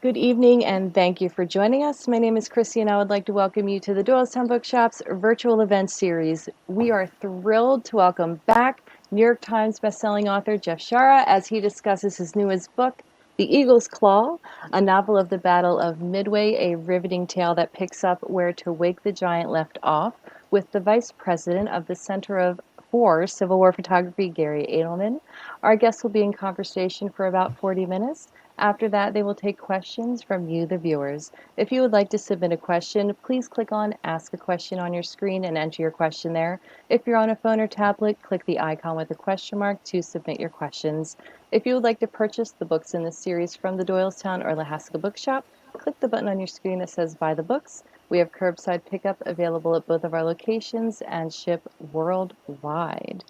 Good evening, and thank you for joining us. My name is Chrissy, and I would like to welcome you to the Doylestown Bookshop's virtual event series. We are thrilled to welcome back New York Times bestselling author Jeff Shaara as he discusses his newest book, The Eagle's Claw, a novel of the Battle of Midway, a riveting tale that picks up where To Wake the Giant left off, with the Vice President of the Center for Civil War Photography, Garry Adelman. Our guests will be in conversation for about 40 minutes. After that, they will take questions from you, the viewers. If you would like to submit a question, please click on Ask a Question on your screen and enter your question there. If you're on a phone or tablet, click the icon with the question mark to submit your questions. If you would like to purchase the books in this series from the Doylestown or Lahaska Bookshop, click the button on your screen that says Buy the Books. We have curbside pickup available at both of our locations and ship worldwide.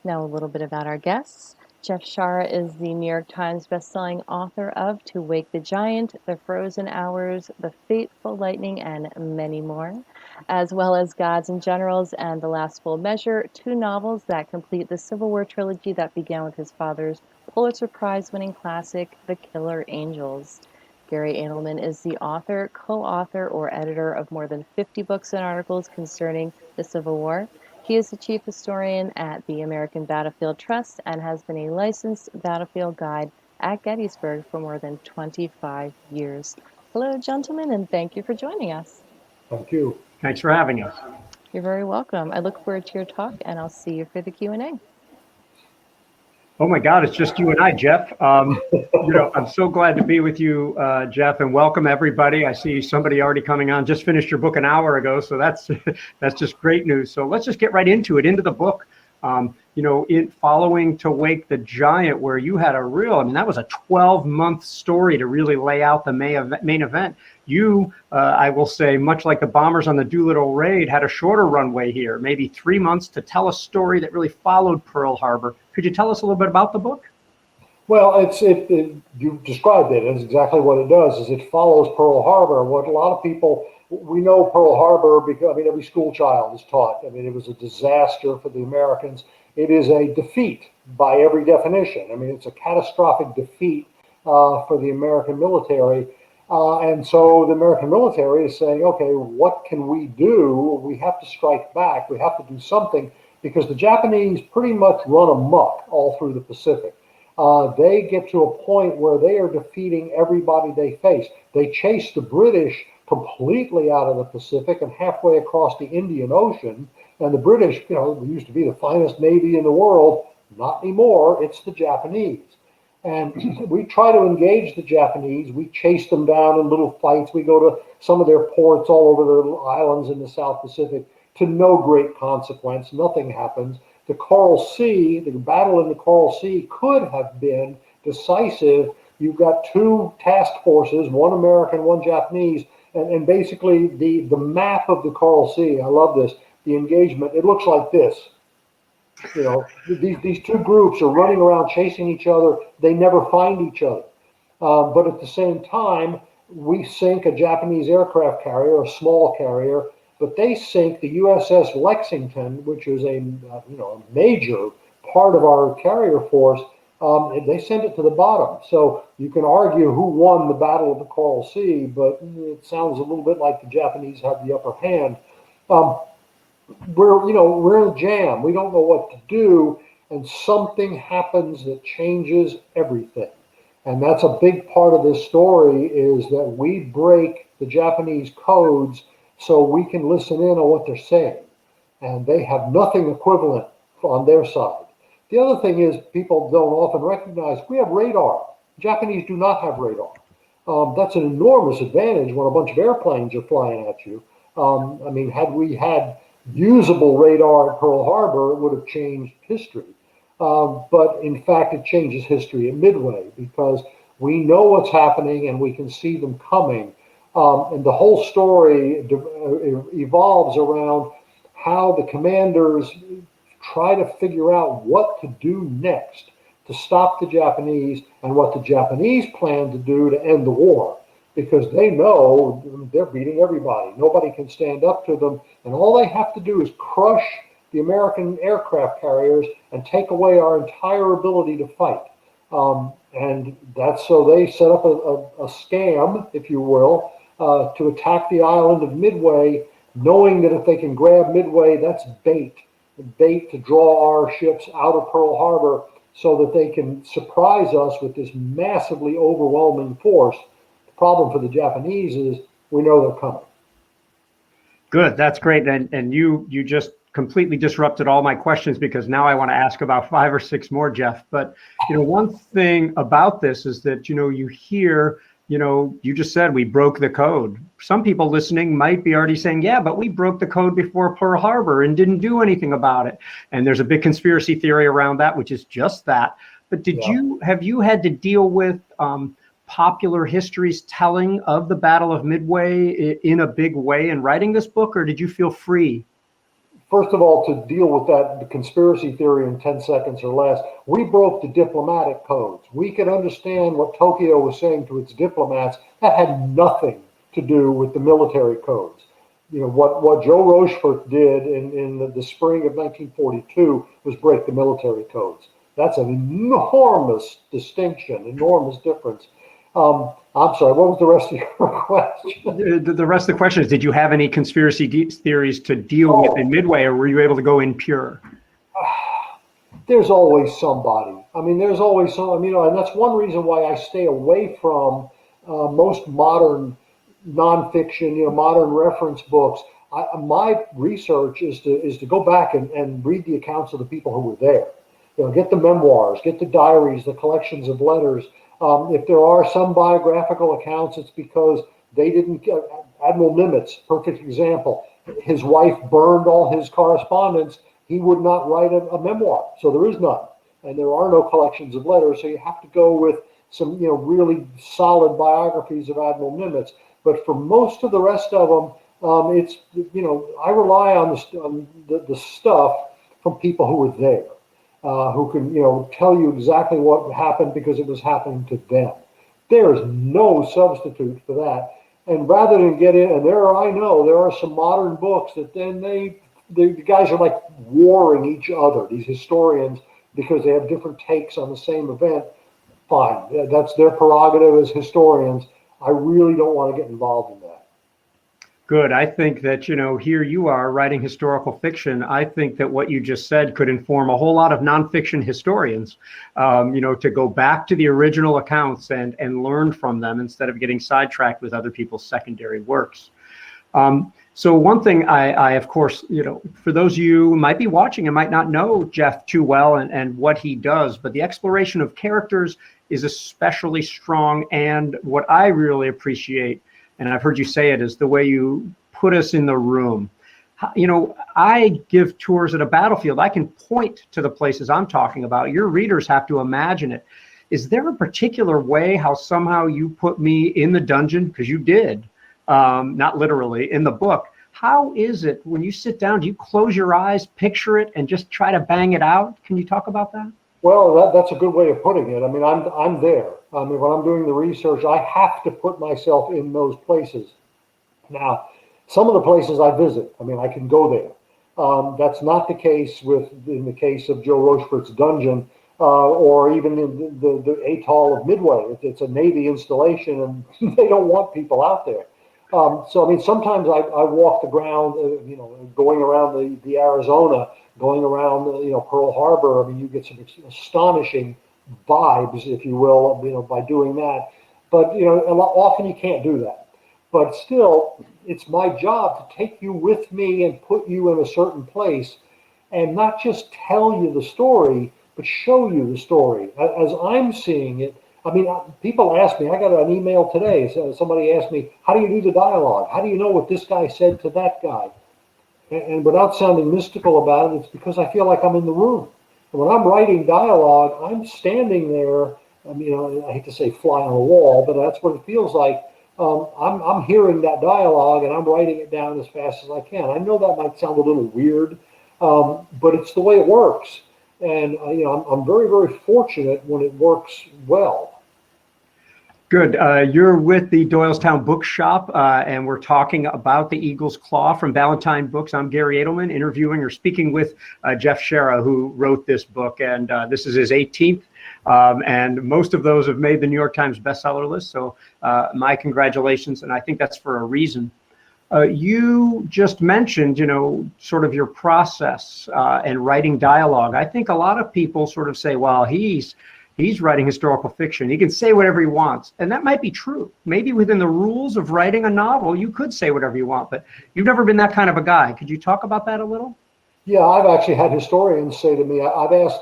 Now, a little bit about our guests. Jeff Shaara is the New York Times bestselling author of To Wake the Giant, The Frozen Hours, The Fateful Lightning, and many more, as well as Gods and Generals and The Last Full Measure, two novels that complete the Civil War trilogy that began with his father's Pulitzer Prize-winning classic, The Killer Angels. Garry Adelman is the author, co-author, or editor of more than 50 books and articles concerning the Civil War. He is the chief historian at the American Battlefield Trust and has been a licensed battlefield guide at Gettysburg for more than 25 years. Hello, gentlemen, and thank you for joining us. Thank you. Thanks for having us. You're very welcome. I look forward to your talk, and I'll see you for the Q&A. Oh my God, it's just you and I, Jeff. I'm so glad to be with you, Jeff, and welcome everybody. I see somebody already coming on. Just finished your book an hour ago, so that's just great news. So let's just get right into it, into the book. In following To Wake the Giant, where you had that was a 12-month story to really lay out the main event. You, I will say, much like the bombers on the Doolittle raid, had a shorter runway here, maybe 3 months to tell a story that really followed Pearl Harbor. Could you tell us a little bit about the book? Well, you described it. It's exactly what it does. Is it follows Pearl Harbor. What a lot of people, we know Pearl Harbor because every school child is taught. It was a disaster for the Americans. It is a defeat by every definition. It's a catastrophic defeat for the American military. And so the American military is saying, okay, what can we do? We have to strike back. We have to do something because the Japanese pretty much run amok all through the Pacific. They get to a point where they are defeating everybody they face. They chase the British completely out of the Pacific and halfway across the Indian Ocean. And the British, used to be the finest navy in the world. Not anymore. It's the Japanese. And we try to engage the Japanese. We chase them down in little fights. We go to some of their ports all over their little islands in the South Pacific to no great consequence. Nothing happens. The Coral Sea, the battle in the Coral Sea could have been decisive. You've got two task forces, one American, one Japanese, and basically the map of the Coral Sea, I love this, the engagement, it looks like this. These two groups are running around chasing each other. They never find each other. But at the same time, we sink a Japanese aircraft carrier, a small carrier, but they sink the USS Lexington, which is a major part of our carrier force. They send it to the bottom. So you can argue who won the Battle of the Coral Sea, but it sounds a little bit like the Japanese have the upper hand. We're in a jam. We don't know what to do, and something happens that changes everything. And that's a big part of this story, is that we break the Japanese codes so we can listen in on what they're saying. And they have nothing equivalent on their side. The other thing is, people don't often recognize, we have radar. Japanese do not have radar. That's an enormous advantage when a bunch of airplanes are flying at you. Had we had usable radar at Pearl Harbor, it would have changed history. But in fact, it changes history at Midway because we know what's happening and we can see them coming. And the whole story evolves around how the commanders try to figure out what to do next to stop the Japanese and what the Japanese plan to do to end the war. Because they know they're beating everybody. Nobody can stand up to them. And all they have to do is crush the American aircraft carriers and take away our entire ability to fight. And that's so they set up a scam, if you will, to attack the island of Midway, knowing that if they can grab Midway, that's bait to draw our ships out of Pearl Harbor so that they can surprise us with this massively overwhelming force. The problem for the Japanese is we know they're coming. Good, that's great. And you just completely disrupted all my questions, because now I want to ask about 5 or 6 more, Jeff. But, one thing about this is that, you hear, you just said we broke the code. Some people listening might be already saying, yeah, but we broke the code before Pearl Harbor and didn't do anything about it. And there's a big conspiracy theory around that, which is just that. But have you had to deal with popular history's telling of the Battle of Midway in a big way in writing this book, or did you feel free? First of all, to deal with the conspiracy theory in 10 seconds or less, we broke the diplomatic codes. We could understand what Tokyo was saying to its diplomats. That had nothing to do with the military codes. What Joe Rochefort did in the spring of 1942 was break the military codes. That's an enormous distinction, enormous difference. I'm sorry, what was the rest of your question? The rest of the question is, did you have any conspiracy theories to deal with in Midway, or were you able to go in pure? There's always somebody. There's always some, and that's one reason why I stay away from most modern nonfiction, modern reference books. My research is to go back and read the accounts of the people who were there. Get the memoirs, get the diaries, the collections of letters. If there are some biographical accounts, it's because they didn't. Admiral Nimitz, perfect example. His wife burned all his correspondence. He would not write a memoir, so there is none, and there are no collections of letters. So you have to go with some, really solid biographies of Admiral Nimitz. But for most of the rest of them, it's I rely on the stuff from people who were there. Who can, tell you exactly what happened because it was happening to them. There is no substitute for that. And rather than get in, and there are some modern books that then the guys are like warring each other, these historians, because they have different takes on the same event. Fine, that's their prerogative as historians. I really don't want to get involved in that. Good. I think that, here you are writing historical fiction. I think that what you just said could inform a whole lot of nonfiction historians, to go back to the original accounts and learn from them instead of getting sidetracked with other people's secondary works. So one thing I of course, for those of you who might be watching and might not know Jeff too well and what he does, but the exploration of characters is especially strong. And what I really appreciate, and I've heard you say it, is the way you put us in the room. I give tours at a battlefield. I can point to the places I'm talking about. Your readers have to imagine it. Is there a particular way how somehow you put me in the dungeon? Because you did, not literally, in the book. How is it when you sit down, do you close your eyes, picture it, and just try to bang it out? Can you talk about that? Well, that's a good way of putting it. I'm there. When I'm doing the research, I have to put myself in those places. Now, some of the places I visit, I can go there. That's not the case in the case of Joe Rochefort's dungeon, or even in the atoll of Midway. It's a Navy installation, and they don't want people out there. Sometimes I walk the ground, going around the Arizona, going around, Pearl Harbor. You get some astonishing vibes, if you will, by doing that. But, often you can't do that. But still, it's my job to take you with me and put you in a certain place and not just tell you the story, but show you the story as I'm seeing it. People ask me, I got an email today, so somebody asked me, how do you do the dialogue? How do you know what this guy said to that guy? And without sounding mystical about it, it's because I feel like I'm in the room. And when I'm writing dialogue, I'm standing there. I hate to say fly on the wall, but that's what it feels like. I'm hearing that dialogue and I'm writing it down as fast as I can. I know that might sound a little weird, but it's the way it works. And I'm very, very fortunate when it works well. Good. You're with the Doylestown Bookshop, and we're talking about The Eagle's Claw from Ballantine Books. I'm Garry Adelman, interviewing or speaking with Jeff Shaara, who wrote this book, and this is his 18th And most of those have made the New York Times bestseller list. So my congratulations, and I think that's for a reason. You just mentioned, sort of your process and writing dialogue. I think a lot of people sort of say, well, he's writing historical fiction. He can say whatever he wants. And that might be true. Maybe within the rules of writing a novel, you could say whatever you want, but you've never been that kind of a guy. Could you talk about that a little? Yeah, I've actually had historians say to me, I've asked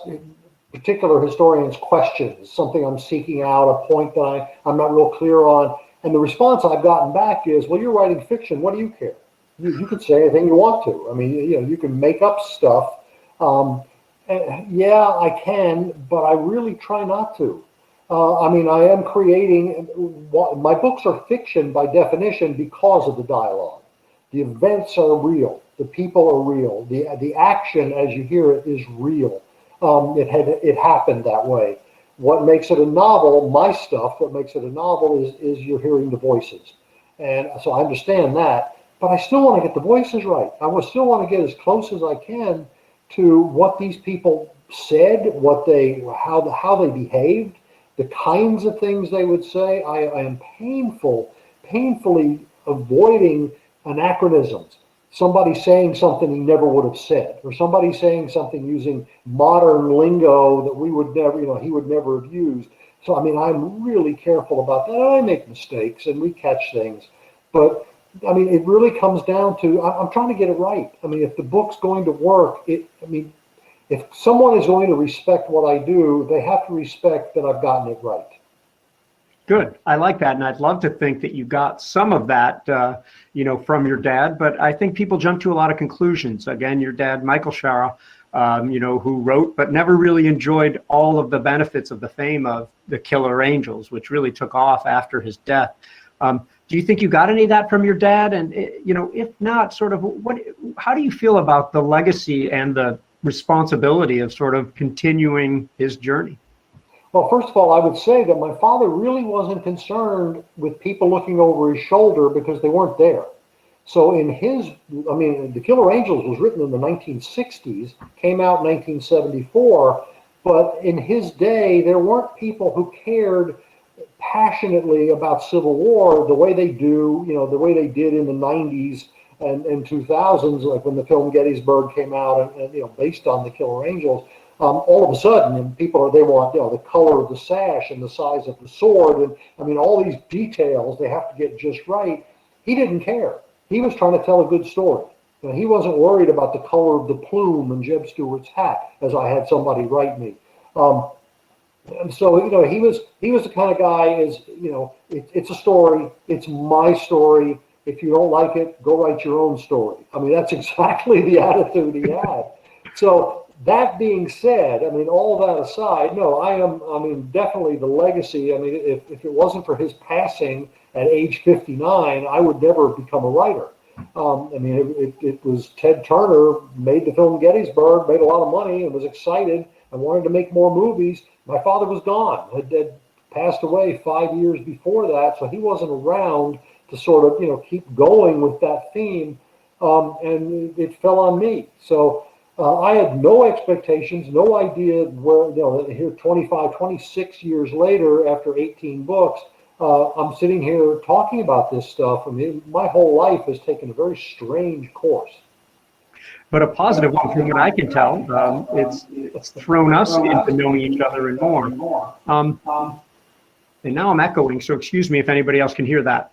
particular historians questions, something I'm seeking out, a point that I'm not real clear on. And the response I've gotten back is, well, you're writing fiction. What do you care? You can say anything you want to. I mean, you can make up stuff. Yeah, I can, but I really try not to. I mean, I am creating, my books are fiction by definition because of the dialogue. The events are real. The people are real. The action, as you hear it, is real. It happened that way. What makes it a novel, my stuff, what makes it a novel is you're hearing the voices. And so I understand that, but I still want to get the voices right. I would still want to get as close as I can to what these people said, how they behaved, the kinds of things they would say. I am painfully avoiding anachronisms. Somebody saying something he never would have said, or somebody saying something using modern lingo that we would never, he would never have used. So, I mean, I'm really careful about that. I make mistakes and we catch things, but I mean, it really comes down to, I'm trying to get it right. I mean, if the book's going to work, if someone is going to respect what I do, they have to respect that I've gotten it right. Good. I like that. And I'd love to think that you got some of that, from your dad. But I think people jump to a lot of conclusions. Again, your dad, Michael Shaara, who wrote but never really enjoyed all of the benefits of the fame of The Killer Angels, which really took off after his death. Do you think you got any of that from your dad? And, if not, sort of how do you feel about the legacy and the responsibility of sort of continuing his journey? Well, first of all, I would say that my father really wasn't concerned with people looking over his shoulder because they weren't there. So The Killer Angels was written in the 1960s, came out in 1974, but in his day, there weren't people who cared passionately about Civil War the way they do, the way they did in the 90s and 2000s, like when the film Gettysburg came out and based on The Killer Angels. All of a sudden, they want the color of the sash and the size of the sword, and I mean all these details they have to get just right. He didn't care. He was trying to tell a good story. He wasn't worried about the color of the plume in Jeb Stuart's hat, as I had somebody write me. And so he was the kind of guy it's a story. It's my story. If you don't like it, go write your own story. I mean that's exactly the attitude he had. So. That being said, I mean, all that aside, no, definitely the legacy. I mean, if it wasn't for his passing at age 59, I would never become a writer. It was Ted Turner made the film Gettysburg, made a lot of money and was excited and wanted to make more movies. My father was gone, had passed away 5 years before that, so he wasn't around to sort of, keep going with that theme, and it fell on me. So, I had no expectations, no idea where, here 26 years later, after 18 books, I'm sitting here talking about this stuff. I mean, my whole life has taken a very strange course. But a positive one from what I can tell. It's thrown us into knowing each other and more. And now I'm echoing, so excuse me if anybody else can hear that.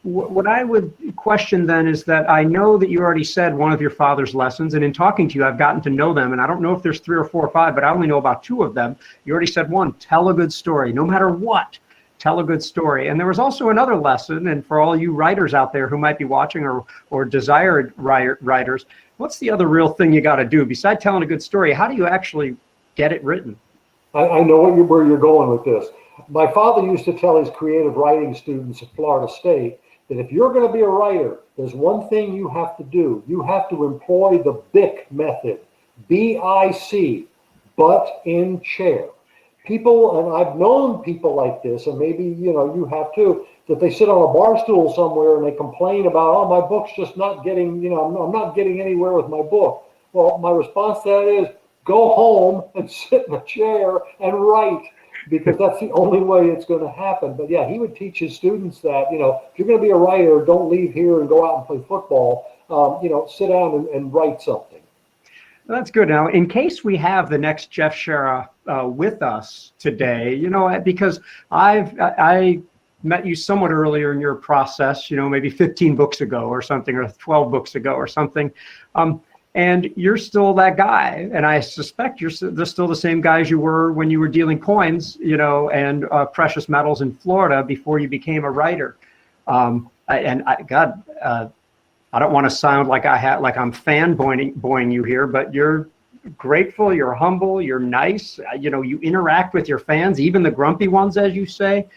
What I would question then is that I know that you already said one of your father's lessons, and in talking to you, I've gotten to know them, and I don't know if there's 3 or 4 or 5, but I only know about 2 of them. You already said one, tell a good story, no matter what, tell a good story. And there was also another lesson, and for all you writers out there who might be watching or desired writers, what's the other real thing you got to do? Besides telling a good story, how do you actually get it written? I know where you're going with this. My father used to tell his creative writing students at Florida State that if you're going to be a writer, there's one thing you have to do. You have to employ the BIC method, B-I-C, butt in chair. People, and I've known people like this, and maybe you have too, that they sit on a bar stool somewhere and they complain about, oh, my book's just not getting, I'm not getting anywhere with my book. Well, my response to that is, go home and sit in a chair and write, because that's the only way it's going to happen. But yeah, he would teach his students that, if you're going to be a writer, don't leave here and go out and play football. Sit down and write something. That's good. Now, in case we have the next Jeff Shaara with us today, because I met you somewhat earlier in your process, maybe 15 books ago or something, or 12 books ago or something. And you're still that guy. And I suspect you're still the same guy as you were when you were dealing coins, and precious metals in Florida before you became a writer. I don't want to sound like I'm fanboying you here, but you're grateful, you're humble, you're nice. You interact with your fans, even the grumpy ones, as you say.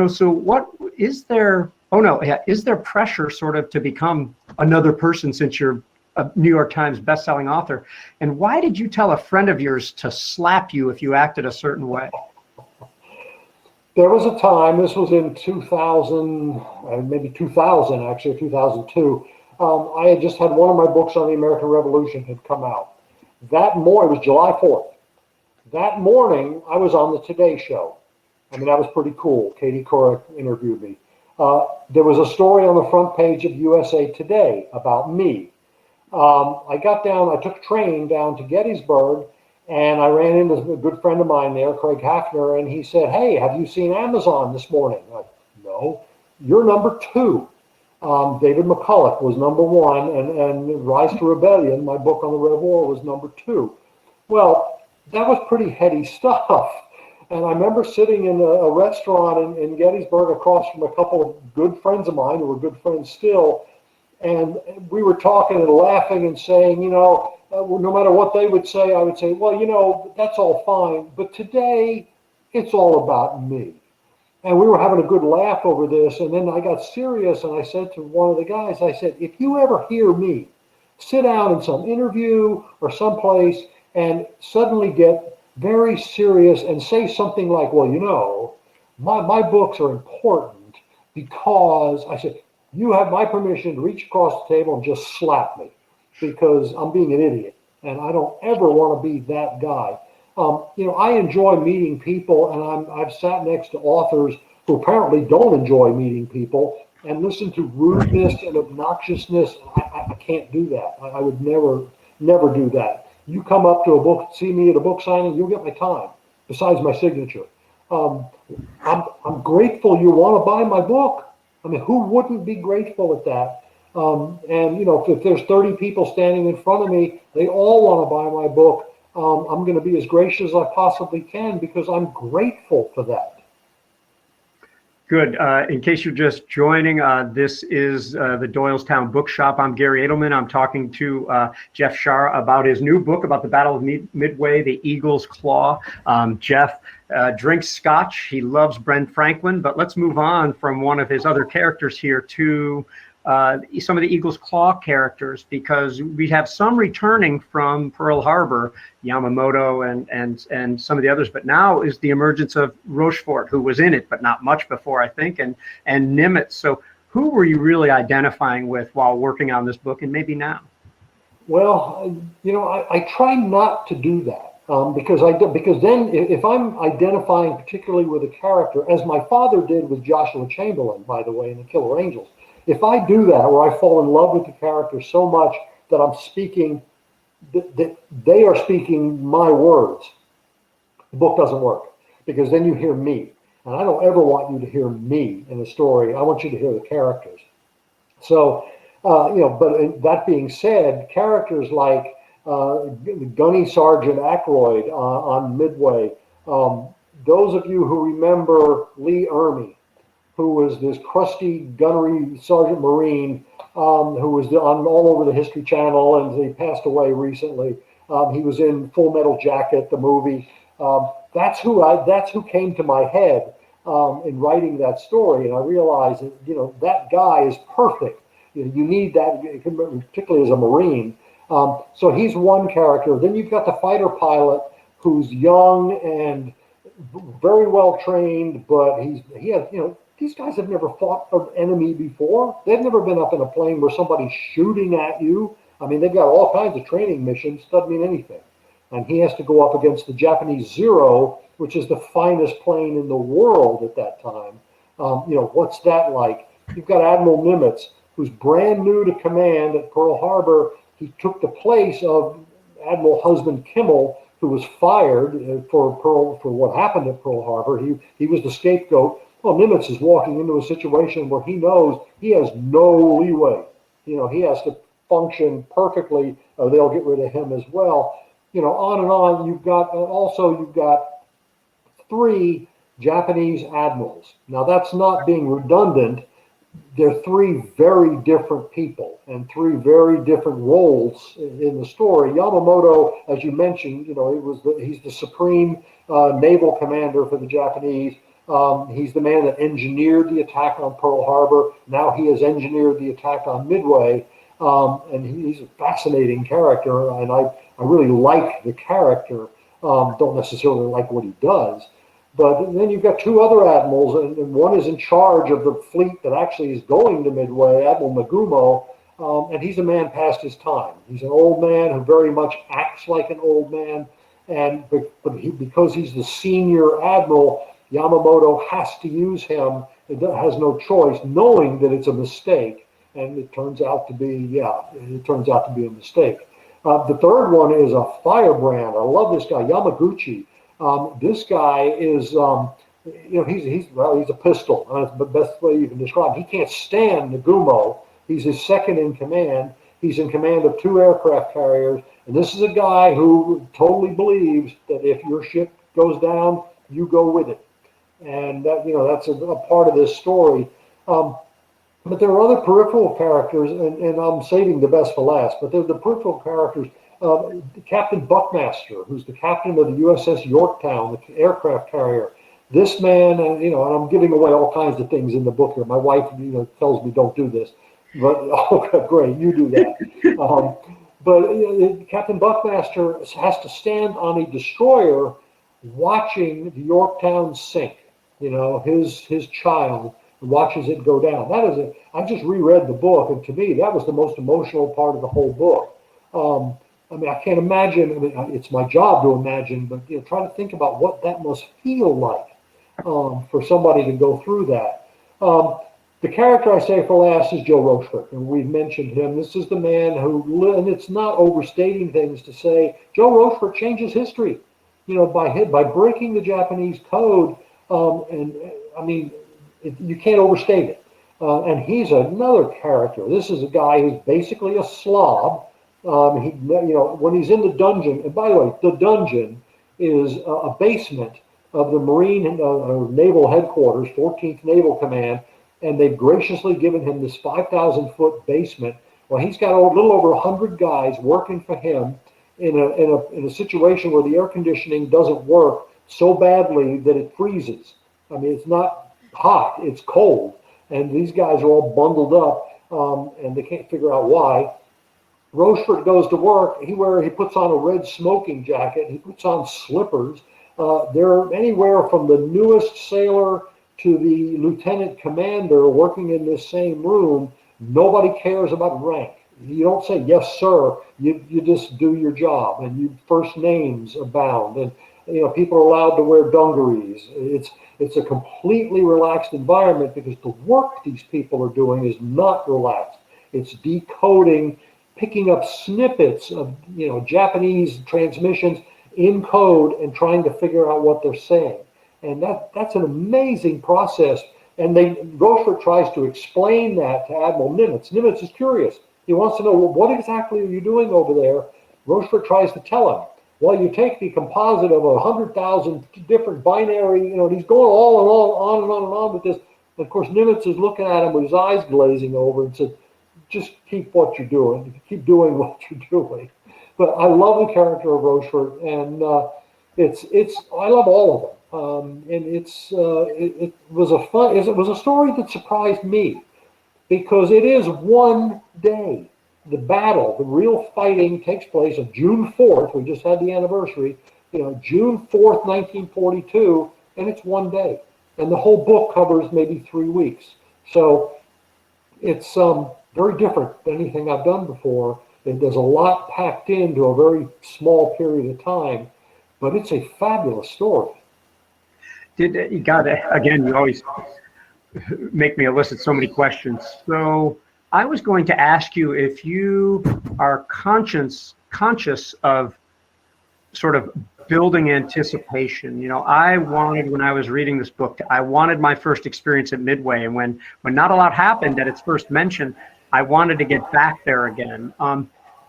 So what is there? Oh no, yeah, is there pressure sort of to become another person since you're a New York Times bestselling author? And why did you tell a friend of yours to slap you if you acted a certain way? There was a time, this was in 2000, maybe 2000 actually, 2002. I had just had one of my books on the American Revolution had come out. That morning, it was July 4th. That morning, I was on the Today Show. I mean, that was pretty cool. Katie Couric interviewed me. There was a story on the front page of USA Today about me. I took a train down to Gettysburg, and I ran into a good friend of mine there, Craig Hafner, and he said, "Hey, have you seen Amazon this morning?" No. "You're number 2. David McCulloch was number 1, and Rise to Rebellion, my book on the Red War, was number 2. Well, that was pretty heady stuff. And I remember sitting in a restaurant in Gettysburg across from a couple of good friends of mine who were good friends still, and we were talking and laughing and saying, no matter what they would say, I would say, well, that's all fine, but today it's all about me. And we were having a good laugh over this, and then I got serious, and I said to one of the guys, I said, if you ever hear me sit down in some interview or someplace and suddenly get very serious and say something like, well, my books are important because, I said, you have my permission to reach across the table and just slap me because I'm being an idiot, and I don't ever want to be that guy. I enjoy meeting people, and I've sat next to authors who apparently don't enjoy meeting people and listen to rudeness and obnoxiousness. I can't do that. I would never do that. You come up to see me at a book signing, you'll get my time, besides my signature. I'm grateful you want to buy my book. I mean, who wouldn't be grateful at that? If there's 30 people standing in front of me, they all want to buy my book. I'm going to be as gracious as I possibly can because I'm grateful for that. Good. In case you're just joining, this is the Doylestown Bookshop. I'm Garry Adelman. I'm talking to Jeff Shaara about his new book about the Battle of Midway, The Eagle's Claw. Jeff drinks scotch. He loves Ben Franklin. But let's move on from one of his other characters here to some of the Eagle's Claw characters, because we have some returning from Pearl Harbor, Yamamoto and some of the others, but now is the emergence of Rochefort, who was in it, but not much before, I think, and Nimitz. So who were you really identifying with while working on this book, and maybe now? Well, I try not to do that because then if I'm identifying particularly with a character, as my father did with Joshua Chamberlain, by the way, in The Killer Angels, if I do that, where I fall in love with the character so much that I'm speaking, that they are speaking my words, the book doesn't work, because then you hear me. And I don't ever want you to hear me in a story. I want you to hear the characters. So, but that being said, characters like Gunny Sergeant Ackroyd on Midway, those of you who remember Lee Ermey, who was this crusty gunnery sergeant Marine, who was on all over the History Channel, and he passed away recently. He was in Full Metal Jacket, the movie. That's who came to my head in writing that story, and I realized that that guy is perfect. You need that, particularly as a Marine. So he's one character. Then you've got the fighter pilot who's young and very well trained, but he has these guys have never fought an enemy before. They've never been up in a plane where somebody's shooting at you. I mean, they've got all kinds of training missions. Doesn't mean anything. and he has to go up against the Japanese Zero, which is the finest plane in the world at that time. What's that like? You've got Admiral Nimitz, who's brand new to command at Pearl Harbor. He took the place of Admiral Husband Kimmel, who was fired for what happened at Pearl Harbor. He was the scapegoat. Well, Nimitz is walking into a situation where he knows he has no leeway. He has to function perfectly, or they'll get rid of him as well. On and on. You've got 3 Japanese admirals. Now, that's not being redundant. They're 3 very different people and 3 very different roles in the story. Yamamoto, as you mentioned, he's the supreme naval commander for the Japanese. He's the man that engineered the attack on Pearl Harbor. Now he has engineered the attack on Midway, and he's a fascinating character, and I really like the character. Don't necessarily like what he does. But then you've got 2 other admirals, and one is in charge of the fleet that actually is going to Midway, Admiral Nagumo, and he's a man past his time. He's an old man who very much acts like an old man, because he's the senior admiral, Yamamoto has to use him. It has no choice, knowing that it's a mistake, and it turns out to be a mistake. The third one is a firebrand. I love this guy, Yamaguchi. This guy is, he's a pistol. That's the best way you can describe him. He can't stand Nagumo. He's his second in command. He's in command of 2 aircraft carriers. And this is a guy who totally believes that if your ship goes down, you go with it. And that's a part of this story. But there are other peripheral characters, and I'm saving the best for last, but they're the peripheral characters. Captain Buckmaster, who's the captain of the USS Yorktown, the aircraft carrier. This man, and I'm giving away all kinds of things in the book here. My wife, tells me don't do this, but okay, great, you do that. But Captain Buckmaster has to stand on a destroyer, watching the Yorktown sink. His child watches it go down. I just reread the book, and to me, that was the most emotional part of the whole book. I can't imagine. It's my job to imagine, but try to think about what that must feel like for somebody to go through that. The character I say for last is Joe Rochefort, and we've mentioned him. This is the man and it's not overstating things to say Joe Rochefort changes history, by breaking the Japanese code. You can't overstate it. And he's another character. This is a guy who's basically a slob. When he's in the dungeon, and by the way, the dungeon is a basement of the Marine Naval Headquarters, 14th Naval Command, and they've graciously given him this 5,000-foot basement. Well, he's got a little over 100 guys working for him in a situation where the air conditioning doesn't work so badly that it freezes. It's not hot, it's cold, and these guys are all bundled up, and they can't figure out why. Rochefort goes to work. He puts on a red smoking jacket. He puts on slippers. They're anywhere from the newest sailor to the lieutenant commander working in this same room. Nobody cares about rank. You don't say yes, sir. You just do your job, and first names abound, and people are allowed to wear dungarees. It's a completely relaxed environment because the work these people are doing is not relaxed. It's decoding, picking up snippets of Japanese transmissions in code and trying to figure out what they're saying. And that's an amazing process. And Rochefort tries to explain that to Admiral Nimitz. Nimitz is curious. He wants to know, well, what exactly are you doing over there? Rochefort tries to tell him. Well, you take the composite of 100,000 different binary, and he's going on and on with this. And of course, Nimitz is looking at him with his eyes glazing over and said, just keep what you're doing. Keep doing what you're doing. But I love the character of Rochefort, and I love all of them. And it was a story that surprised me because it is one day. The battle, the real fighting takes place on June 4th. We just had the anniversary, June 4th, 1942, and it's one day. And the whole book covers maybe 3 weeks. So it's very different than anything I've done before. There's a lot packed into a very small period of time, but it's a fabulous story. You got it again? You always make me elicit so many questions. So I was going to ask you if you are conscious of sort of building anticipation. You know, I wanted, when I was reading this book, I wanted my first experience at Midway, and when not a lot happened at its first mention, I wanted to get back there again.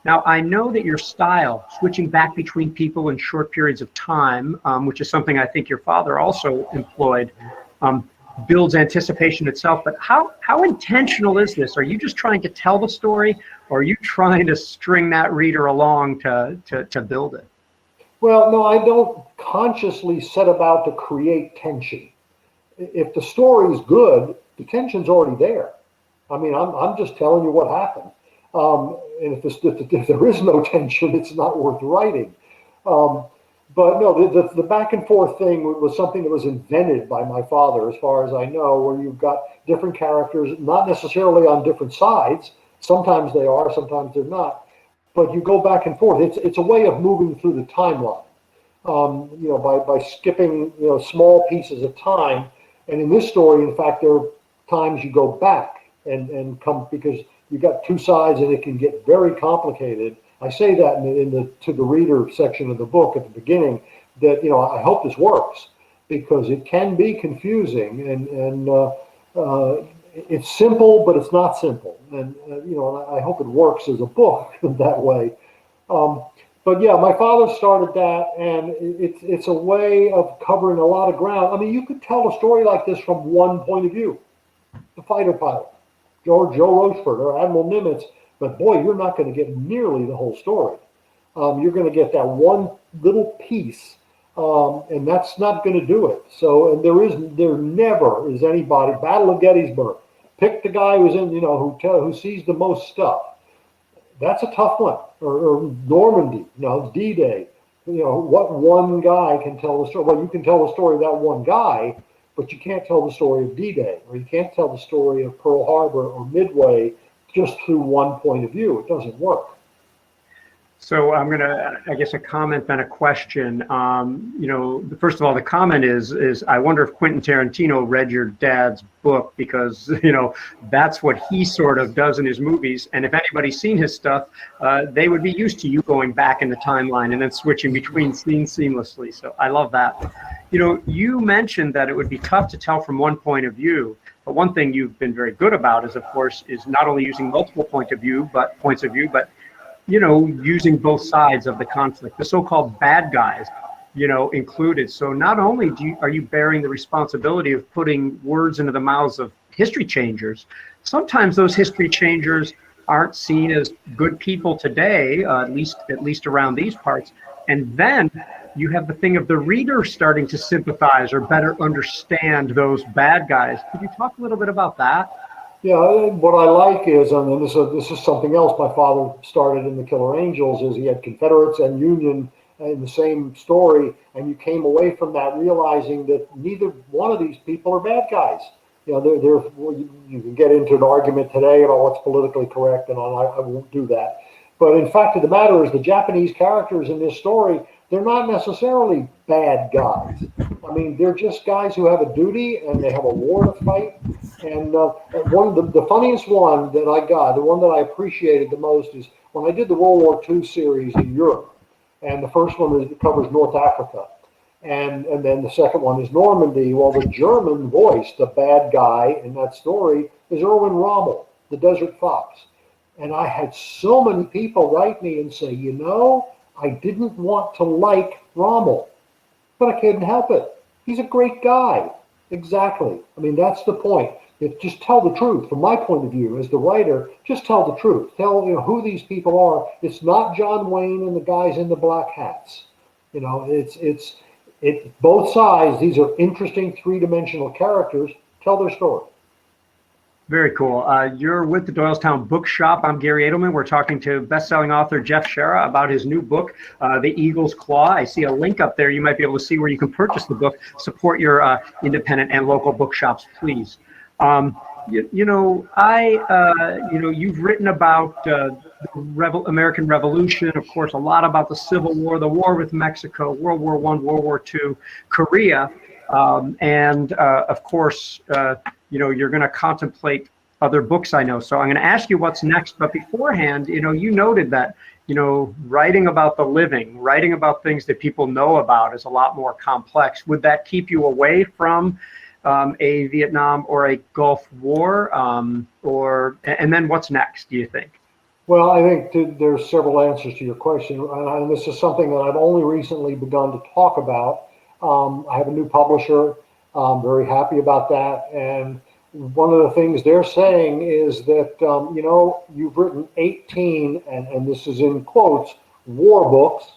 Now, I know that your style, switching back between people in short periods of time, which is something I think your father also employed, builds anticipation itself. But how intentional is this? Are you just trying to tell the story, or are you trying to string that reader along to build it? Well, no, I don't consciously set about to create tension. If the story is good, the tension's already there. I mean, I'm just telling you what happened. And if there is no tension, it's not worth writing. But no, the back and forth thing was something that was invented by my father, as far as I know, where you've got different characters, not necessarily on different sides. Sometimes they are, sometimes they're not. But you go back and forth. It's a way of moving through the timeline, by skipping, small pieces of time. And in this story, in fact, there are times you go back and come, because you've got two sides and it can get very complicated. I say that to the reader section of the book at the beginning, that, I hope this works, because it can be confusing, and it's simple, but it's not simple. And, I hope it works as a book that way. But yeah, my father started that, and it's a way of covering a lot of ground. I mean, you could tell a story like this from one point of view: the fighter pilot, Joe Rochefort or Admiral Nimitz. But boy, you're not going to get nearly the whole story. You're going to get that one little piece, and that's not going to do it. So, and there never is anybody. Battle of Gettysburg. Pick the guy who's in, who sees the most stuff. That's a tough one. Or Normandy, D-Day. What one guy can tell the story? Well, you can tell the story of that one guy, but you can't tell the story of D-Day, or you can't tell the story of Pearl Harbor or Midway just through one point of view. It doesn't work. So I'm going to, I guess, a comment, then a question. First of all, the comment is I wonder if Quentin Tarantino read your dad's book, because, that's what he sort of does in his movies. And if anybody's seen his stuff, they would be used to you going back in the timeline and then switching between scenes seamlessly. So I love that. You mentioned that it would be tough to tell from one point of view. But one thing you've been very good about is not only using multiple points of view, but using both sides of the conflict, the so-called bad guys, included. So not only are you bearing the responsibility of putting words into the mouths of history changers, sometimes those history changers aren't seen as good people today, at least around these parts. And then you have the thing of the reader starting to sympathize or better understand those bad guys. Could you talk a little bit about that? Yeah, what I like is, and this is something else my father started in The Killer Angels, is he had Confederates and Union in the same story, and you came away from that realizing that neither one of these people are bad guys. You can get into an argument today about what's politically correct and all. I won't do that. But in fact of the matter is, the Japanese characters in this story, they're not necessarily bad guys. I mean, they're just guys who have a duty and they have a war to fight. And the funniest one that I got, the one that I appreciated the most, is when I did the World War II series in Europe. And the first one covers North Africa. And then the second one is Normandy. Well, the German voice, the bad guy in that story, is Erwin Rommel, the Desert Fox. And I had so many people write me and say, I didn't want to like Rommel, but I couldn't help it. He's a great guy. Exactly. I mean, that's the point. Just tell the truth. From my point of view as the writer, just tell the truth. Tell who these people are. It's not John Wayne and the guys in the black hats. It's both sides. These are interesting three-dimensional characters. Tell their story. Very cool. You're with the Doylestown Bookshop. I'm Garry Adelman. We're talking to best-selling author Jeff Shaara about his new book, The Eagle's Claw. I see a link up there. You might be able to see where you can purchase the book. Support your independent and local bookshops, please. You've written about American Revolution, of course, a lot about the Civil War, the war with Mexico, World War I, World War II, Korea, and of course, you're going to contemplate other books, I know. So I'm going to ask you what's next, but beforehand, you noted that, writing about the living, writing about things that people know about is a lot more complex. Would that keep you away from a Vietnam or a Gulf War, and then what's next, do you think? Well, I think there's several answers to your question, and this is something that I've only recently begun to talk about. I have a new publisher. I'm very happy about that, and one of the things they're saying is that, you've written 18, and this is in quotes, war books.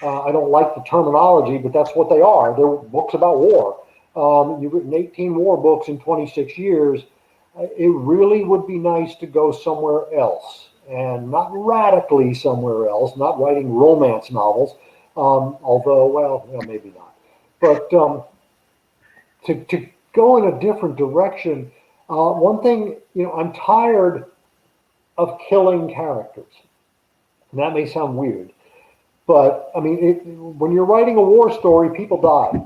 I don't like the terminology, but that's what they are. They're books about war. You've written 18 war books in 26 years. It really would be nice to go somewhere else, and not radically somewhere else, not writing romance novels, although, well, maybe not. But to go in a different direction. One thing, I'm tired of killing characters. And that may sound weird, but I mean, when you're writing a war story, people die.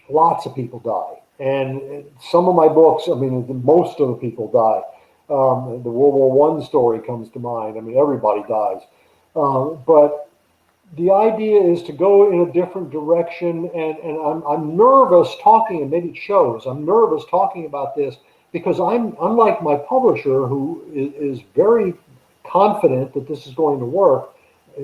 Lots of people die. And some of my books, I mean, most of the people die. The World War I story comes to mind. I mean, everybody dies. But the idea is to go in a different direction, and I'm nervous talking, and maybe it shows. I'm nervous talking about this because I'm unlike my publisher, who is very confident that this is going to work,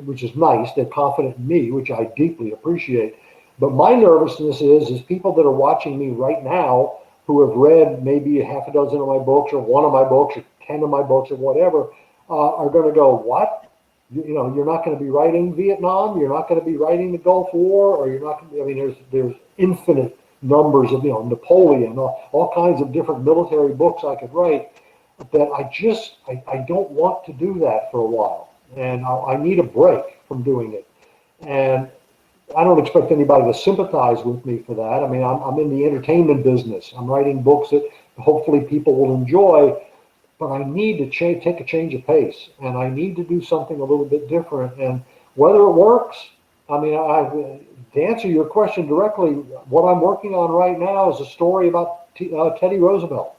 which is nice. They're confident in me, which I deeply appreciate. But my nervousness is people that are watching me right now who have read maybe half a dozen of my books, or one of my books, or 10 of my books, or whatever, are going to go, what? You're not going to be writing Vietnam. You're not going to be writing the Gulf War, or you're not going to be, I mean, there's infinite numbers of, Napoleon, all kinds of different military books I could write, that I don't want to do that for a while. And I need a break from doing it. And I don't expect anybody to sympathize with me for that. I mean, I'm in the entertainment business. I'm writing books that hopefully people will enjoy. But I need to take a change of pace, and I need to do something a little bit different. And whether it works, I mean, to answer your question directly, what I'm working on right now is a story about Teddy Roosevelt.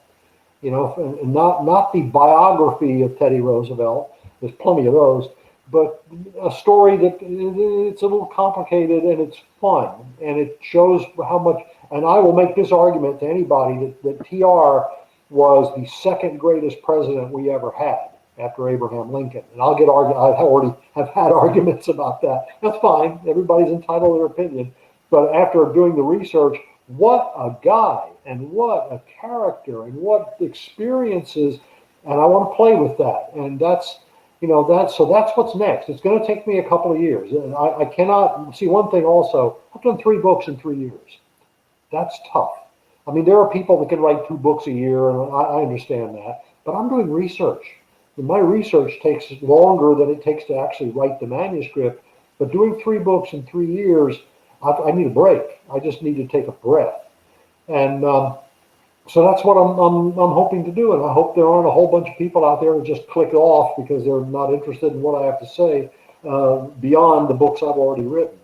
And not the biography of Teddy Roosevelt. There's plenty of those, but a story that it's a little complicated and it's fun, and it shows how much. And I will make this argument to anybody that TR was the second greatest president we ever had after Abraham Lincoln. And I already have had arguments about that. That's fine. Everybody's entitled to their opinion. But after doing the research, what a guy, and what a character, and what experiences. And I want to play with that. And that's what's next. It's going to take me a couple of years. And I cannot see one thing also. I've done 3 books in 3 years. That's tough. I mean, there are people that can write 2 books a year, and I understand that. But I'm doing research. And my research takes longer than it takes to actually write the manuscript. But doing 3 books in 3 years, I need a break. I just need to take a breath. And so that's what I'm hoping to do. And I hope there aren't a whole bunch of people out there who just click off because they're not interested in what I have to say beyond the books I've already written.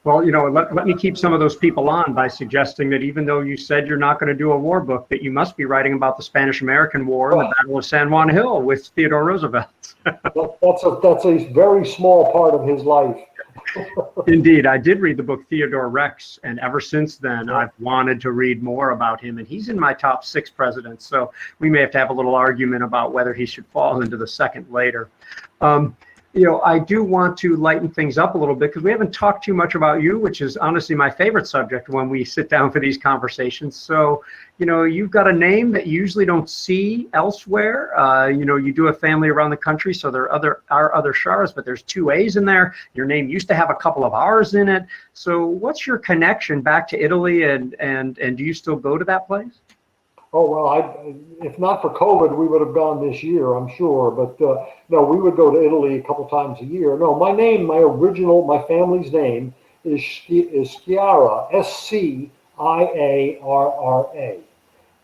Well, let me keep some of those people on by suggesting that even though you said you're not going to do a war book, that you must be writing about the Spanish-American War and the Battle of San Juan Hill with Theodore Roosevelt. That's a very small part of his life. Indeed. I did read the book Theodore Rex, and ever since then, I've wanted to read more about him, and he's in my top 6 presidents, so we may have to have a little argument about whether he should fall into the second later. I do want to lighten things up a little bit because we haven't talked too much about you, which is honestly my favorite subject when we sit down for these conversations. So, you've got a name that you usually don't see elsewhere. You do a family around the country, so there are other Shaaras, but there's 2 A's in there. Your name used to have a couple of R's in it. So what's your connection back to Italy, and do you still go to that place? Oh, well, if not for COVID, we would have gone this year, I'm sure. But no, we would go to Italy a couple times a year. No, my family's name is Sciarra, S-C-I-A-R-R-A.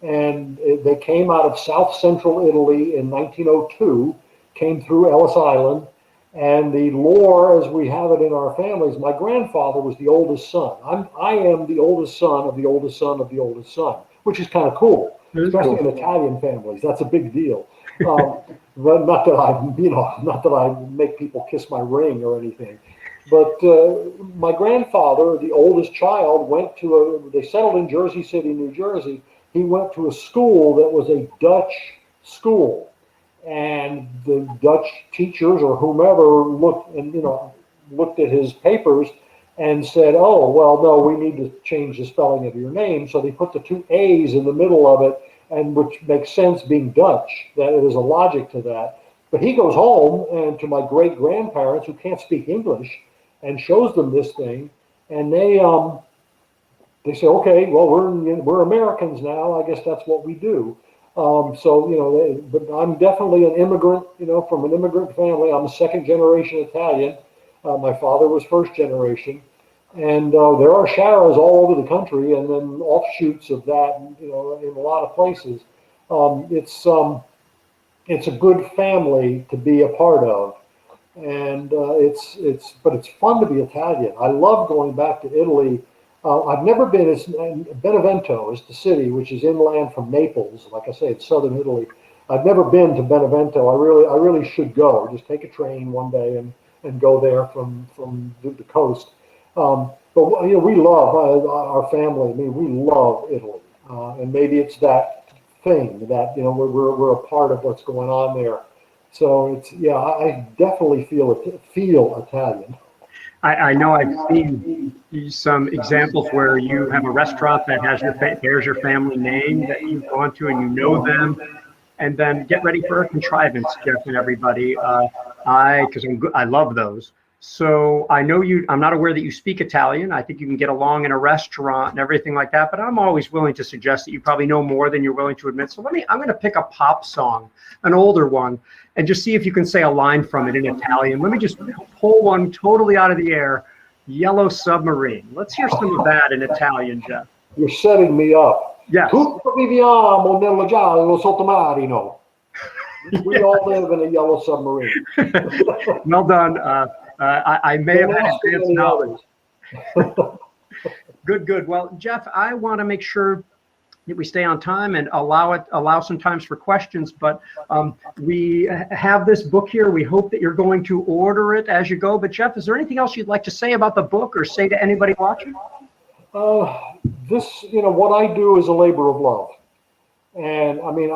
And they came out of South Central Italy in 1902, came through Ellis Island. And the lore, as we have it in our families, my grandfather was the oldest son. I am the oldest son of the oldest son of the oldest son, which is kind of cool, especially in Italian families. That's a big deal. But not that I make people kiss my ring or anything. But my grandfather, the oldest child, they settled in Jersey City, New Jersey. He went to a school that was a Dutch school. And the Dutch teachers or whomever looked at his papers and said, "Oh, well, no, we need to change the spelling of your name." So they put the two A's in the middle of it, and which makes sense being Dutch. That there's a logic to that. But he goes home and to my great grandparents who can't speak English and shows them this thing, and they say, "Okay, well, we're Americans now. I guess that's what we do." But I'm definitely an immigrant, from an immigrant family. I'm a second generation Italian. My father was first generation. And there are Shaaras all over the country and then offshoots of that, in a lot of places. It's a good family to be a part of. And but it's fun to be Italian. I love going back to Italy. I've never been. Benevento is the city, which is inland from Naples. Like I say, it's southern Italy. I've never been to Benevento. I really should go. Just take a train one day and go there from the coast. But we love our family. I mean, we love Italy, and maybe it's that thing that we're a part of what's going on there. So I definitely feel Italian. I know I've seen some examples where you have a restaurant that has bears your family name that you've gone to and you know them, and then get ready for a contrivance, Jeff and everybody. Because I love those. So I know I'm not aware that you speak Italian. I think you can get along in a restaurant and everything like that, but I'm always willing to suggest that you probably know more than you're willing to admit. So I'm going to pick a pop song, an older one, and just see if you can say a line from it in Italian. Let me just pull one totally out of the air. Yellow Submarine. Let's hear some of that in Italian, Jeff. You're setting me up. Yes. Tutti viviamo nello giallo sottomarino. We all live in a yellow submarine. Well done. I may have had advanced knowledge. Good. Well, Jeff, I want to make sure that we stay on time and allow some times for questions. But we have this book here. We hope that you're going to order it as you go. But Jeff, is there anything else you'd like to say about the book or say to anybody watching? What I do is a labor of love. And I mean,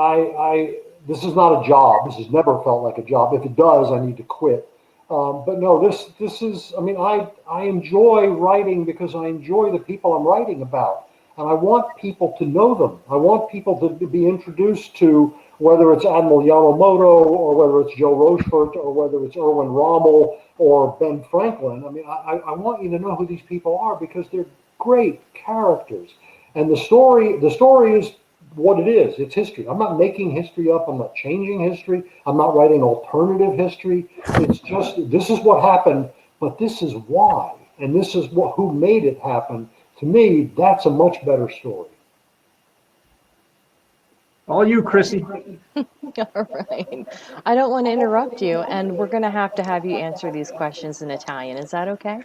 this is not a job. This has never felt like a job. If it does, I need to quit. But no, this is, I mean, I enjoy writing because I enjoy the people I'm writing about. And I want people to know them. I want people to be introduced to, whether it's Admiral Yamamoto or whether it's Joe Rochefort or whether it's Erwin Rommel or Ben Franklin. I mean, I want you to know who these people are because they're great characters. And the story is what it is. It's history. I'm not making history up. I'm not changing history. I'm not writing alternative history. It's just, this is what happened, but this is why. And this is who made it happen. To me, that's a much better story. All you, Chrissy. All right. I don't want to interrupt you, and we're going to have you answer these questions in Italian. Is that okay?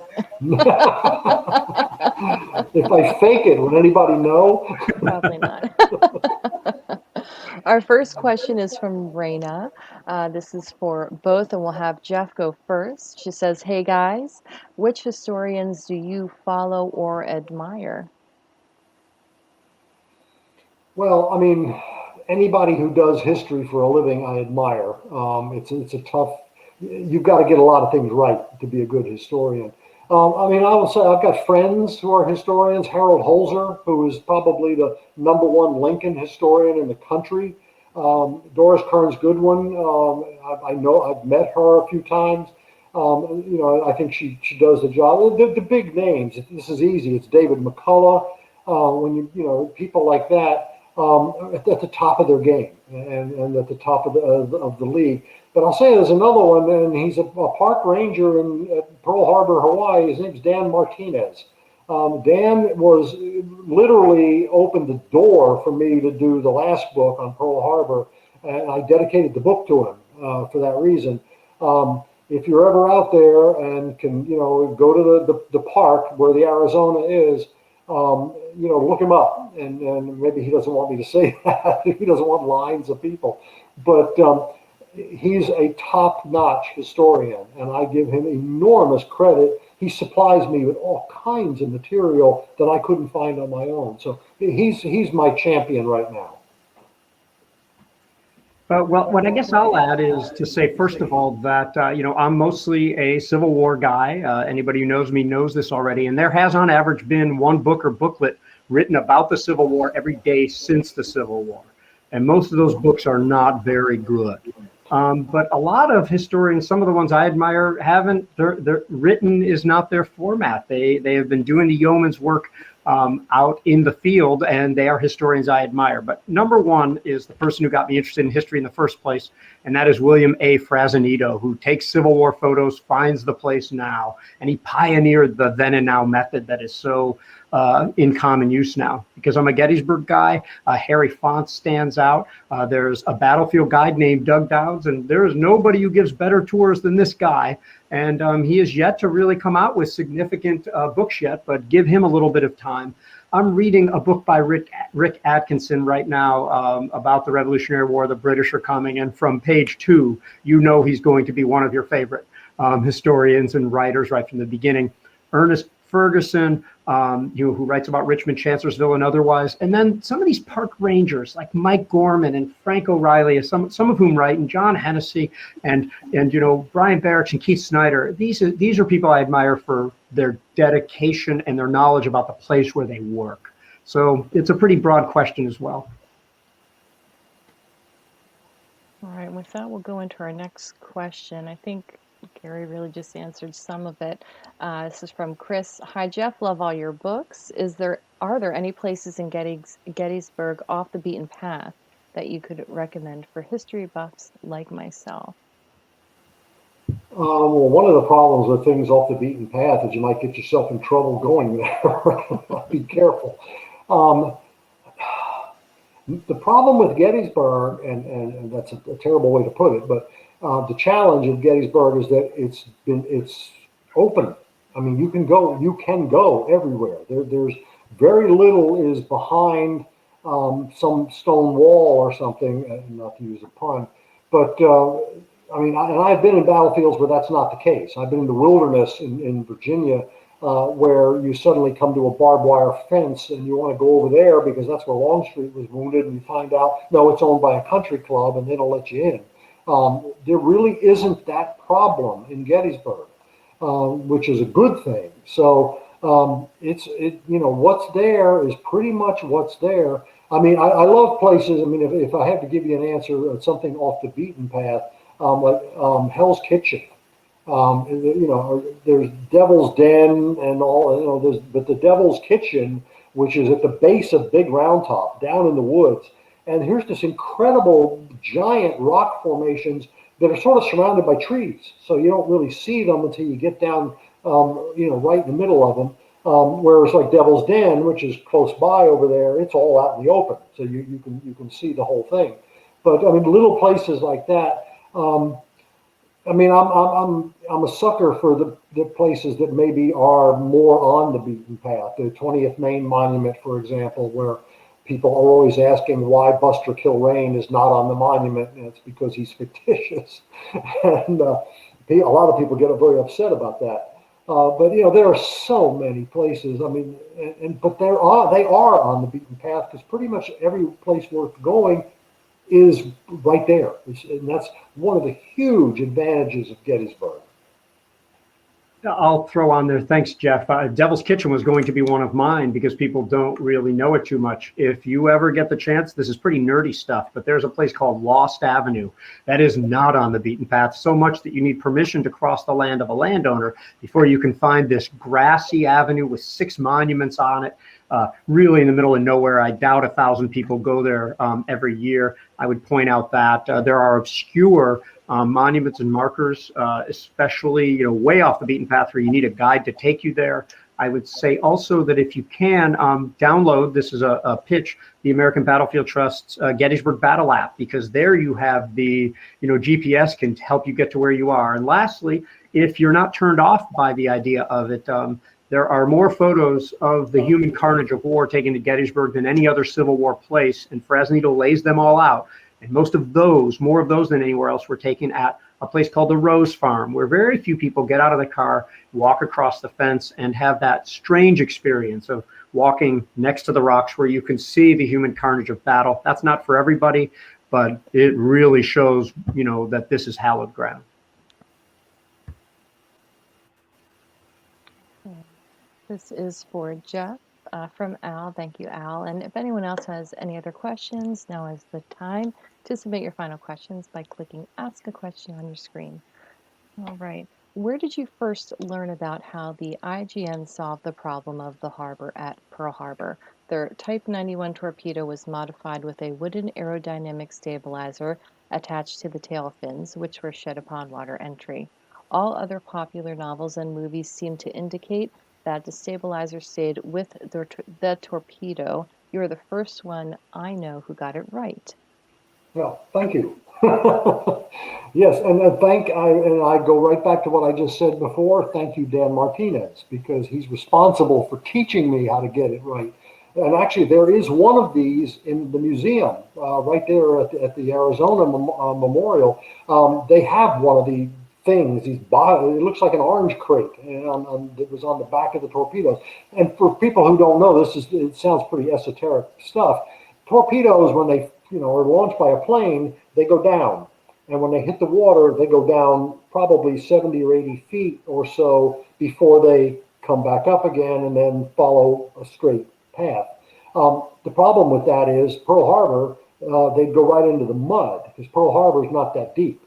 If I fake it, would anybody know? Probably not. Our first question is from Raina. This is for both, and we'll have Jeff go first. She says, "Hey guys, which historians do you follow or admire?" Well, I mean, anybody who does history for a living, I admire. It's a tough. You've got to get a lot of things right to be a good historian. I mean, I will say I've got friends who are historians. Harold Holzer, who is probably the #1 Lincoln historian in the country. Doris Kearns Goodwin. I know I've met her a few times. I think she does the job. The big names. This is easy. It's David McCullough. People like that. At the top of their game and at the top of the league. But I'll say there's another one, and he's a park ranger at Pearl Harbor, Hawaii. His name's Dan Martinez. Dan was literally opened the door for me to do the last book on Pearl Harbor, and I dedicated the book to him. for that reason. If you're ever out there and can, go to the park where the Arizona is, look him up. And maybe he doesn't want me to say that. He doesn't want lines of people. But he's a top-notch historian, and I give him enormous credit. He supplies me with all kinds of material that I couldn't find on my own. So he's my champion right now. Well, what I guess I'll add is to say, first of all, that, I'm mostly a Civil War guy. Anybody who knows me knows this already. And there has on average been one book or booklet written about the Civil War every day since the Civil War. And most of those books are not very good. But a lot of historians, some of the ones I admire, they're written is not their format. They have been doing the yeoman's work out in the field, and they are historians I admire. But number one is the person who got me interested in history in the first place, and that is William A. Frazanito, who takes Civil War photos, finds the place now, and he pioneered the then and now method that is so in common use now. Because I'm a Gettysburg guy, Harry Font stands out. There's a battlefield guide named Doug Dowds, and there is nobody who gives better tours than this guy. And he is yet to really come out with significant books yet, but give him a little bit of time. I'm reading a book by Rick Atkinson right now about the Revolutionary War. The British are coming, and from page 2, he's going to be one of your favorite historians and writers right from the beginning. Ernest Ferguson, who writes about Richmond, Chancellorsville, and otherwise. And then some of these park rangers like Mike Gorman and Frank O'Reilly, some of whom write, and John Hennessy and Brian Barracks and Keith Snyder. These are people I admire for their dedication and their knowledge about the place where they work. So it's a pretty broad question as well. All right, with that, we'll go into our next question. I think Garry really just answered some of it. This is from Chris. Hi, Jeff. Love all your books. Are there any places in Gettysburg off the beaten path that you could recommend for history buffs like myself? Well, one of the problems with things off the beaten path is you might get yourself in trouble going there. Be careful. The problem with Gettysburg, and that's a terrible way to put it, but the challenge of Gettysburg is that it's open. I mean, you can go everywhere. There's very little is behind some stone wall or something, not to use a pun, but I've been in battlefields where that's not the case. I've been in the wilderness in Virginia where you suddenly come to a barbed wire fence and you want to go over there because that's where Longstreet was wounded, and you find out, no, it's owned by a country club and they don't let you in. There really isn't that problem in Gettysburg, which is a good thing. So what's there is pretty much what's there. I mean, I love places. I mean, if I have to give you an answer, something off the beaten path, like Hell's Kitchen. There's Devil's Den and all. But the Devil's Kitchen, which is at the base of Big Round Top, down in the woods. And here's this incredible giant rock formations that are sort of surrounded by trees. So you don't really see them until you get down, right in the middle of them. Whereas like Devil's Den, which is close by over there, it's all out in the open. So you can see the whole thing. But I mean, little places like that. I'm a sucker for the places that maybe are more on the beaten path. The 20th Maine Monument, for example, where people are always asking why Buster Kilrain is not on the monument, and it's because he's fictitious. And a lot of people get very upset about that. But there are so many places. I mean, but they are on the beaten path because pretty much every place worth going is right there. And that's one of the huge advantages of Gettysburg. I'll throw on there. Thanks, Jeff. Devil's Kitchen was going to be one of mine because people don't really know it too much. If you ever get the chance, this is pretty nerdy stuff, but there's a place called Lost Avenue that is not on the beaten path, so much that you need permission to cross the land of a landowner before you can find this grassy avenue with 6 monuments on it, really in the middle of nowhere. I doubt 1,000 people go there every year. I would point out that there are obscure monuments and markers, especially way off the beaten path where you need a guide to take you there. I would say also that if you can download, this is a pitch, the American Battlefield Trust's Gettysburg Battle app, because there you have the, GPS can help you get to where you are. And lastly, if you're not turned off by the idea of it, there are more photos of the human carnage of war taken to Gettysburg than any other Civil War place, and Fresnito lays them all out. And most of those, more of those than anywhere else, were taken at a place called the Rose Farm, where very few people get out of the car, walk across the fence, and have that strange experience of walking next to the rocks where you can see the human carnage of battle. That's not for everybody, but it really shows, that this is hallowed ground. This is for Jeff from Al. Thank you, Al. And if anyone else has any other questions, now is the time to submit your final questions by clicking Ask a Question on your screen. All right. Where did you first learn about how the IGN solved the problem of the harbor at Pearl Harbor? Their Type 91 torpedo was modified with a wooden aerodynamic stabilizer attached to the tail fins, which were shed upon water entry. All other popular novels and movies seem to indicate that the stabilizer stayed with the torpedo. You are the first one I know who got it right. Well, thank you. Yes, and I go right back to what I just said before. Thank you, Dan Martinez, because he's responsible for teaching me how to get it right. And actually, there is one of these in the museum right there at the Arizona Memorial. They have one of the things. It looks like an orange crate, and it was on the back of the torpedoes. And for people who don't know, it sounds pretty esoteric stuff. Torpedoes, when they are launched by a plane, they go down. And when they hit the water, they go down probably 70 or 80 feet or so before they come back up again and then follow a straight path. The problem with that is Pearl Harbor, they'd go right into the mud because Pearl Harbor is not that deep.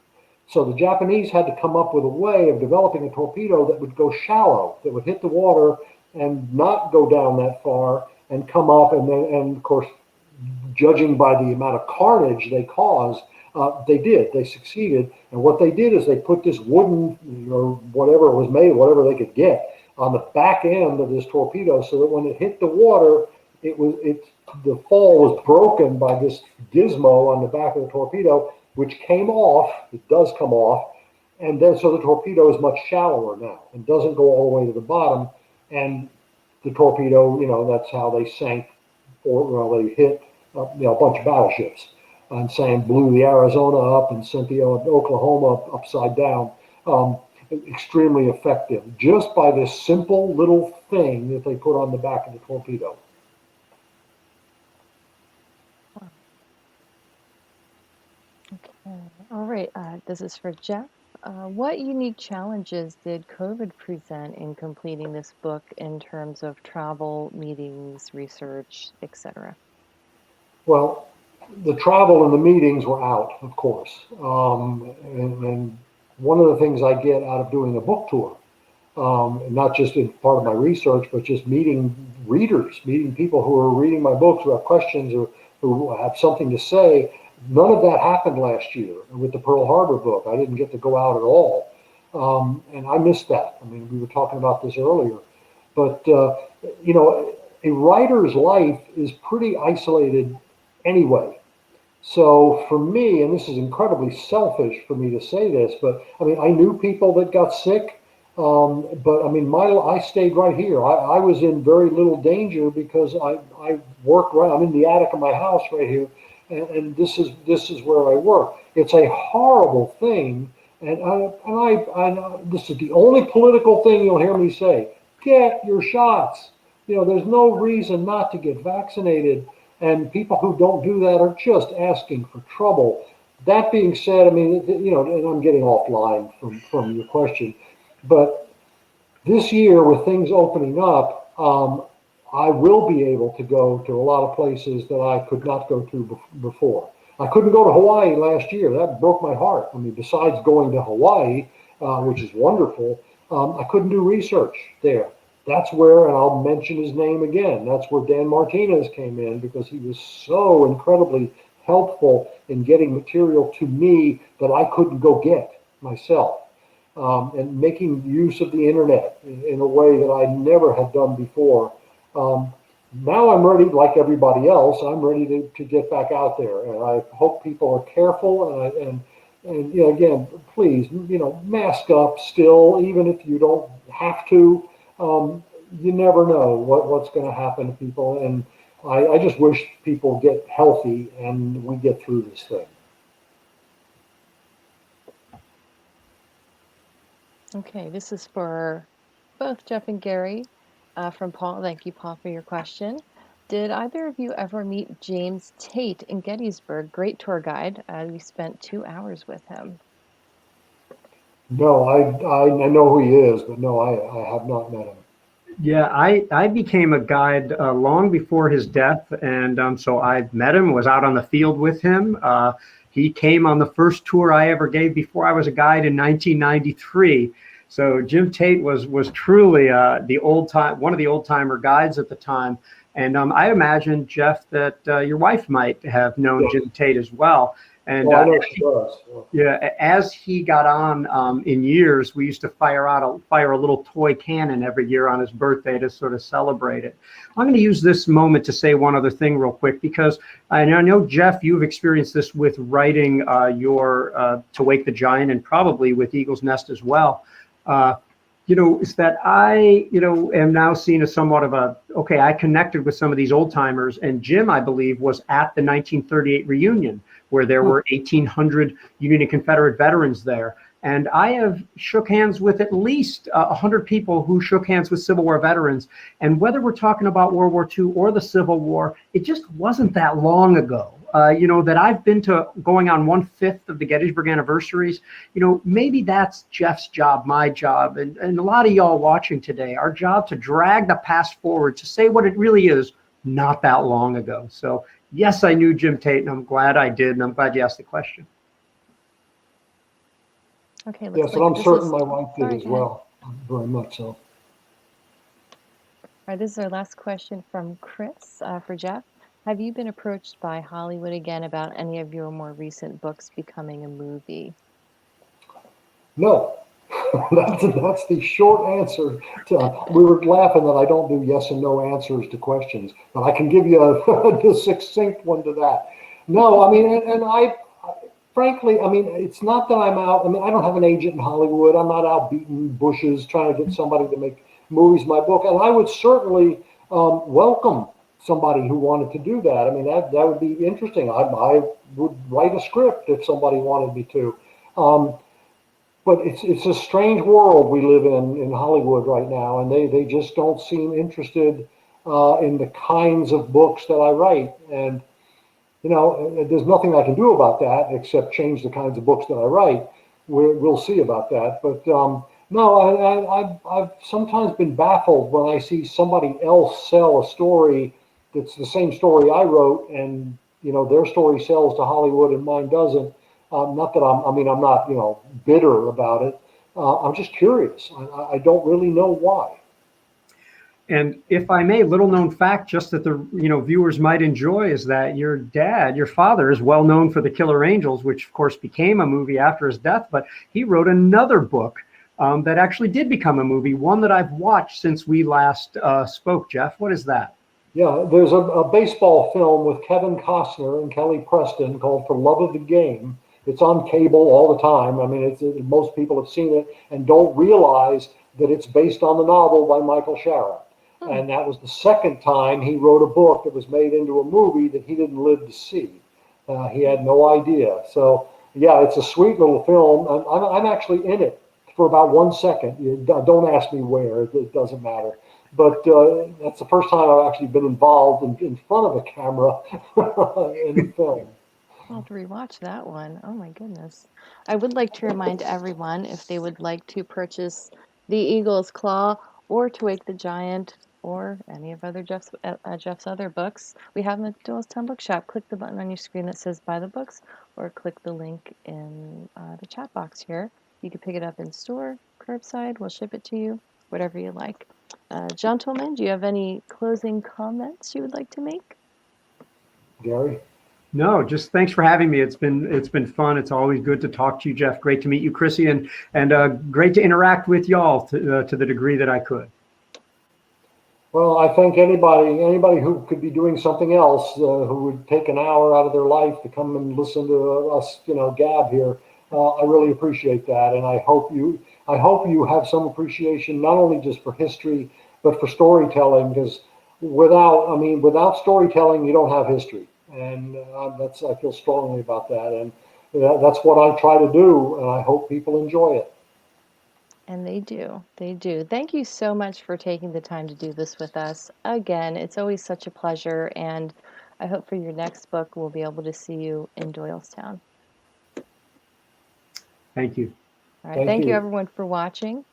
So the Japanese had to come up with a way of developing a torpedo that would go shallow, that would hit the water and not go down that far and come up. And of course, judging by the amount of carnage they caused, they succeeded. And what they did is they put this wooden or whatever it was made, whatever they could get, on the back end of this torpedo, so that when it hit the water, the fall was broken by this gizmo on the back of the torpedo, which came off. It does come off, and then so the torpedo is much shallower now and doesn't go all the way to the bottom. And the torpedo, that's how they sank, they hit a bunch of battleships, and blew the Arizona up and sent the Oklahoma upside down. Extremely effective, just by this simple little thing that they put on the back of the torpedo. Okay. All right. This is for Jeff. What unique challenges did COVID present in completing this book in terms of travel, meetings, research, etc.? Well, the travel and the meetings were out, of course. And one of the things I get out of doing a book tour, not just in part of my research, but just meeting readers, meeting people who are reading my books, who have questions or who have something to say. None of that happened last year with the Pearl Harbor book. I didn't get to go out at all. And I missed that. I mean, we were talking about this earlier. But, a writer's life is pretty isolated anyway. So for me, and this is incredibly selfish for me to say this, but I mean, I knew people that got sick, but I mean, I stayed right here. I was in very little danger because I worked right. I'm in the attic of my house right here, and this is where I work. It's a horrible thing, and this is the only political thing you'll hear me say: get your shots. There's no reason not to get vaccinated. And people who don't do that are just asking for trouble. That being said, I mean, and I'm getting offline from your question, but this year with things opening up, I will be able to go to a lot of places that I could not go to before. I couldn't go to Hawaii last year. That broke my heart. I mean, besides going to Hawaii, which is wonderful, I couldn't do research there. That's where, and I'll mention his name again, that's where Dan Martinez came in, because he was so incredibly helpful in getting material to me that I couldn't go get myself. and making use of the internet in a way that I never had done before. Now I'm ready, like everybody else, I'm ready to get back out there. And I hope people are careful. And you know, again, please, you know, mask up still, even if you don't have to. You never know what's going to happen to people. And I just wish people get healthy and we get through this thing. Okay, this is for both Jeff and Garry from Paul. Thank you, Paul, for your question. Did either of you ever meet James Tate in Gettysburg? Great tour guide. We spent 2 hours with him. No, I know who he is, but no, I have not met him. Yeah, I became a guide long before his death, and so I met him, was out on the field with him. He came on the first tour I ever gave before I was a guide in 1993. So Jim Tate was truly one of the old timer guides at the time. And I imagine, Jeff, that your wife might have known Yeah. Jim Tate as well. And Well, I know she does. yeah, as he got on in years, we used to fire a little toy cannon every year on his birthday to sort of celebrate it. I'm going to use this moment to say one other thing real quick, because I know, Jeff, you've experienced this with writing your To Wake the Giant, and probably with Eagle's Nest as well. Is that I, am now seen as somewhat of I connected with some of these old timers, and Jim, I believe, was at the 1938 reunion where there were 1,800 Union and Confederate veterans there. And I have shook hands with at least 100 people who shook hands with Civil War veterans. And whether we're talking about World War II or the Civil War, it just wasn't that long ago. That I've been to going on 1/5 of the Gettysburg anniversaries. Maybe that's Jeff's job, my job, and a lot of y'all watching today, our job to drag the past forward, to say what it really is not that long ago. So yes, I knew Jim Tate, and I'm glad I did, and I'm glad you asked the question. Okay, Yes, and I'm certain my wife did as well, very much so. All right, this is our last question from Chris for Jeff. Have you been approached by Hollywood again about any of your more recent books becoming a movie? No. That's the short answer. We were laughing that I don't do yes and no answers to questions, but I can give you a succinct one to that. No, I mean, and I, frankly, I mean, it's not that I'm out. I mean, I don't have an agent in Hollywood. I'm not out beating bushes trying to get somebody to make movies my book. And I would certainly welcome somebody who wanted to do that. I mean, that would be interesting. I would write a script if somebody wanted me to. But it's a strange world we live in Hollywood right now, and they just don't seem interested in the kinds of books that I write. And there's nothing I can do about that except change the kinds of books that I write. We'll see about that. But no, I've sometimes been baffled when I see somebody else sell a story that's the same story I wrote, and their story sells to Hollywood and mine doesn't. Not that I'm not bitter about it. I'm just curious. I don't really know why. And if I may, little known fact, just that the viewers might enjoy, is that your father, is well known for The Killer Angels, which of course became a movie after his death. But he wrote another book that actually did become a movie, one that I've watched since we last spoke. Jeff, what is that? Yeah, there's a baseball film with Kevin Costner and Kelly Preston called For Love of the Game. It's on cable all the time. I mean, most people have seen it and don't realize that it's based on the novel by Michael Shaara. And that was the second time he wrote a book that was made into a movie that he didn't live to see. He had no idea. So, yeah, it's a sweet little film. I'm actually in it for about 1 second. Don't ask me where. It doesn't matter. But that's the first time I've actually been involved in front of a camera in a film. I'll have to rewatch that one. Oh my goodness. I would like to remind everyone, if they would like to purchase The Eagle's Claw or To Wake the Giant or any of Jeff's other books, we have them at Doylestown Bookshop. Click the button on your screen that says buy the books, or click the link in the chat box here. You can pick it up in store, curbside, we'll ship it to you, whatever you like. Gentlemen, do you have any closing comments you would like to make? Garry? No, just thanks for having me. It's been fun. It's always good to talk to you, Jeff. Great to meet you, Chrissy, and great to interact with y'all to the degree that I could. Well, I thank anybody who could be doing something else, who would take an hour out of their life to come and listen to us, gab here. I really appreciate that, and I hope you have some appreciation not only just for history but for storytelling. Because without storytelling, you don't have history, and I feel strongly about that, and that's what I try to do, and I hope people enjoy it. And they do. They do. Thank you so much for taking the time to do this with us. Again, it's always such a pleasure, and I hope for your next book we'll be able to see you in Doylestown. Thank you. All right. Thank Thank you, you. everyone, for watching,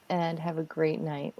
and have a great night.